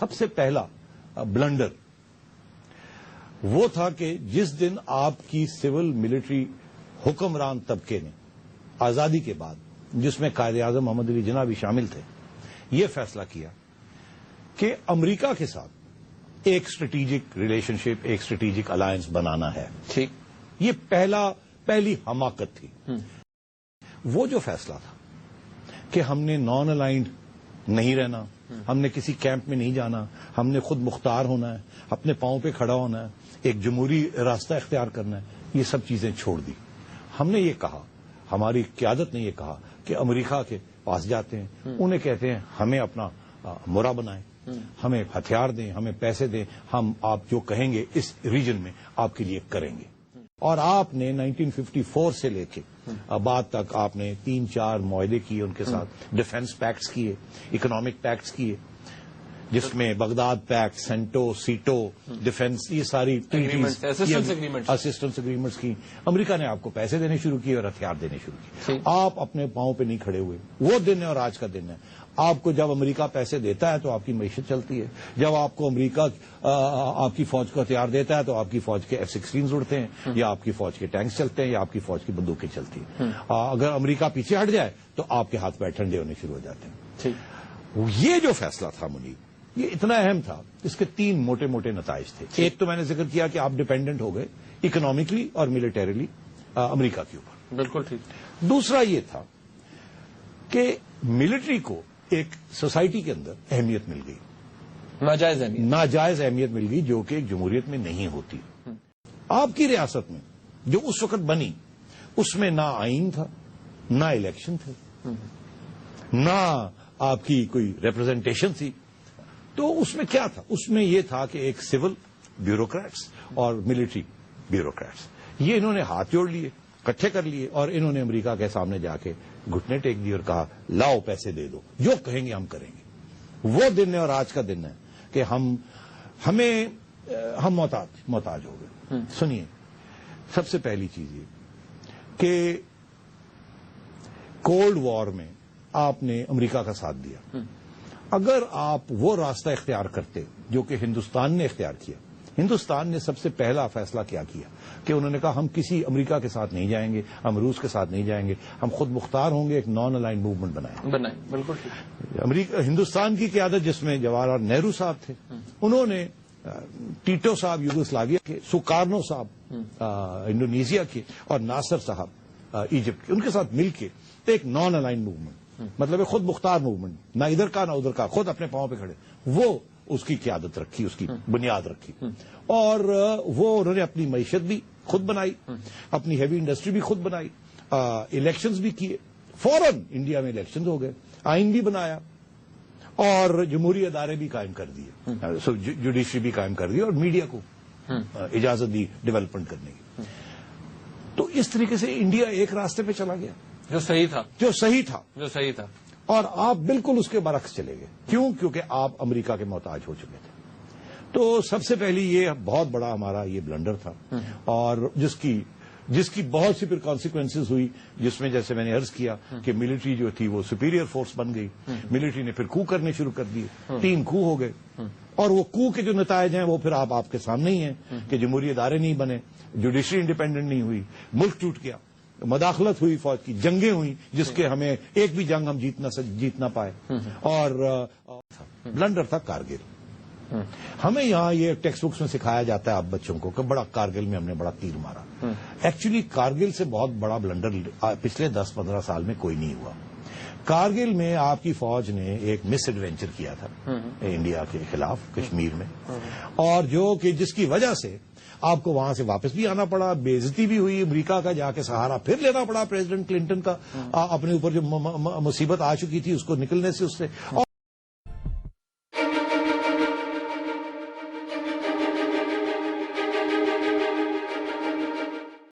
سب سے پہلا بلنڈر وہ تھا کہ جس دن آپ کی سول ملٹری حکمران طبقے نے آزادی کے بعد، جس میں قائد اعظم محمد علی جناح بھی شامل تھے، یہ فیصلہ کیا کہ امریکہ کے ساتھ ایک اسٹریٹجک ریلیشن شپ، ایک اسٹریٹجک الائنس بنانا ہے. ٹھیک. یہ پہلی حماقت تھی. وہ جو فیصلہ تھا کہ ہم نے نان الائنڈ نہیں رہنا، ہم نے کسی کیمپ میں نہیں جانا، ہم نے خود مختار ہونا ہے، اپنے پاؤں پہ کھڑا ہونا ہے، ایک جمہوری راستہ اختیار کرنا ہے، یہ سب چیزیں چھوڑ دی. ہم نے یہ کہا، ہماری قیادت نے یہ کہا کہ امریکہ کے پاس جاتے ہیں، انہیں کہتے ہیں ہمیں اپنا مرا بنائیں، ہمیں ہتھیار دیں، ہمیں پیسے دیں، ہم آپ جو کہیں گے اس ریجن میں آپ کے لیے کریں گے. اور آپ نے 1954 سے لے کے بعد تک آپ نے 3-4 معاہدے کیے ان کے ساتھ، ڈیفنس پیکٹس کیے، اکنامک پیکٹس کیے، جس میں بغداد پیکٹ، سینٹو، سیٹو، ڈیفنس، یہ ساری اسسٹنس اگریمنٹس کی. امریکہ نے آپ کو پیسے دینے شروع کیے اور ہتھیار دینے شروع کیے. آپ اپنے پاؤں پہ نہیں کھڑے ہوئے. وہ دن ہے اور آج کا دن ہے. آپ کو جب امریکہ پیسے دیتا ہے تو آپ کی معیشت چلتی ہے. جب آپ کو امریکہ آپ کی فوج کو ہتھیار دیتا ہے تو آپ کی فوج کے F-16 اڑتے ہیں، یا آپ کی فوج کے ٹینکس چلتے ہیں، یا آپ کی فوج کی بندوقیں چلتی ہیں. اگر امریکہ پیچھے ہٹ جائے تو آپ کے ہاتھ پیر ٹھنڈے ہونے شروع ہو جاتے ہیں. یہ جو فیصلہ تھا منیب، یہ اتنا اہم تھا. اس کے 3 موٹے موٹے نتائج تھے. ایک تو میں نے ذکر کیا کہ آپ ڈیپینڈنٹ ہو گئے اکنامکلی اور ملٹریلی امریکہ کے اوپر. بالکل ٹھیک. دوسرا یہ تھا کہ ملٹری کو ایک سوسائٹی کے اندر اہمیت مل گئی، ناجائز اہمیت مل گئی، جو کہ ایک جمہوریت میں نہیں ہوتی. آپ کی ریاست میں جو اس وقت بنی، اس میں نہ آئین تھا، نہ الیکشن تھے، نہ آپ کی کوئی ریپرزنٹیشن تھی. تو اس میں کیا تھا؟ اس میں یہ تھا کہ ایک سول بیوروکریٹس اور ملٹری بیوروکریٹس، یہ انہوں نے ہاتھ جوڑ لیے، اکٹھے کر لیے، اور انہوں نے امریکہ کے سامنے جا کے گھٹنے ٹیک دیے اور کہا لاؤ پیسے دے دو، جو کہیں گے ہم کریں گے. وہ دن ہے اور آج کا دن ہے کہ ہم محتاج ہو گئے. سنیے، سب سے پہلی چیز یہ کہ کولڈ وار میں آپ نے امریکہ کا ساتھ دیا. اگر آپ وہ راستہ اختیار کرتے جو کہ ہندوستان نے اختیار کیا، ہندوستان نے سب سے پہلا فیصلہ کیا کہ انہوں نے کہا ہم کسی امریکہ کے ساتھ نہیں جائیں گے، ہم روس کے ساتھ نہیں جائیں گے، ہم خود مختار ہوں گے، ایک نان الائنڈ موومنٹ بنائیں. بالکل. ہندوستان کی قیادت جس میں جواہر لال نہرو صاحب تھے، انہوں نے ٹیٹو صاحب یوگوسلاویا کے، سکارنو صاحب انڈونیشیا کے، اور ناصر صاحب ایجپٹ کے، ان کے ساتھ مل کے ایک نان الائنڈ موومنٹ، مطلب خود مختار موومنٹ، نہ ادھر کا نہ ادھر کا، خود اپنے پاؤں پہ کھڑے، وہ اس کی قیادت رکھی، اس کی بنیاد رکھی. اور وہ انہوں نے اپنی معیشت بھی خود بنائی، اپنی ہیوی انڈسٹری بھی خود بنائی، الیکشنز بھی کیے، فوراً انڈیا میں الیکشنز ہو گئے، آئین بھی بنایا، اور جمہوری ادارے بھی قائم کر دیے، جوڈیشری بھی قائم کر دی، اور میڈیا کو اجازت دی ڈیولپمنٹ کرنے کی. تو اس طریقے سے انڈیا ایک راستے پہ چلا گیا جو صحیح تھا. اور آپ بالکل اس کے برعکس چلے گئے. کیوں؟ کیونکہ آپ امریکہ کے محتاج ہو چکے تھے. تو سب سے پہلی یہ بہت بڑا ہمارا یہ بلنڈر تھا، اور جس کی بہت سی پھر کانسیکوینسز ہوئی، جس میں جیسے میں نے عرض کیا کہ ملٹری جو تھی وہ سپیریئر فورس بن گئی. ملٹری نے پھر coup کرنے شروع کر دیے، 3 coup ہو گئے. اور وہ coup کے جو نتائج ہیں وہ پھر آپ کے سامنے ہی ہیں کہ جمہوری ادارے نہیں بنے، جوڈیشری انڈیپینڈنٹ نہیں ہوئی، ملک ٹوٹ گیا، مداخلت ہوئی فوج کی، جنگیں ہوئیں جس کے ہمیں ایک بھی جنگ ہم جیت نہ پائے. اور بلنڈر تھا کارگل. ہمیں یہاں یہ ٹیکسٹ بکس میں سکھایا جاتا ہے آپ بچوں کو کہ بڑا کارگل میں ہم نے بڑا تیر مارا. ایکچولی کارگل سے بہت بڑا بلنڈر پچھلے 10-15 سال میں کوئی نہیں ہوا. کارگل میں آپ کی فوج نے ایک مس ایڈوینچر کیا تھا انڈیا کے خلاف کشمیر میں، اور جو کہ جس کی وجہ سے آپ کو وہاں سے واپس بھی آنا پڑا، بے عزتی بھی ہوئی، امریکہ کا جا کے سہارا پھر لینا پڑا پریزیڈنٹ کلنٹن کا، اپنے اوپر جو مصیبت آ چکی تھی اس کو نکلنے سے اس سے.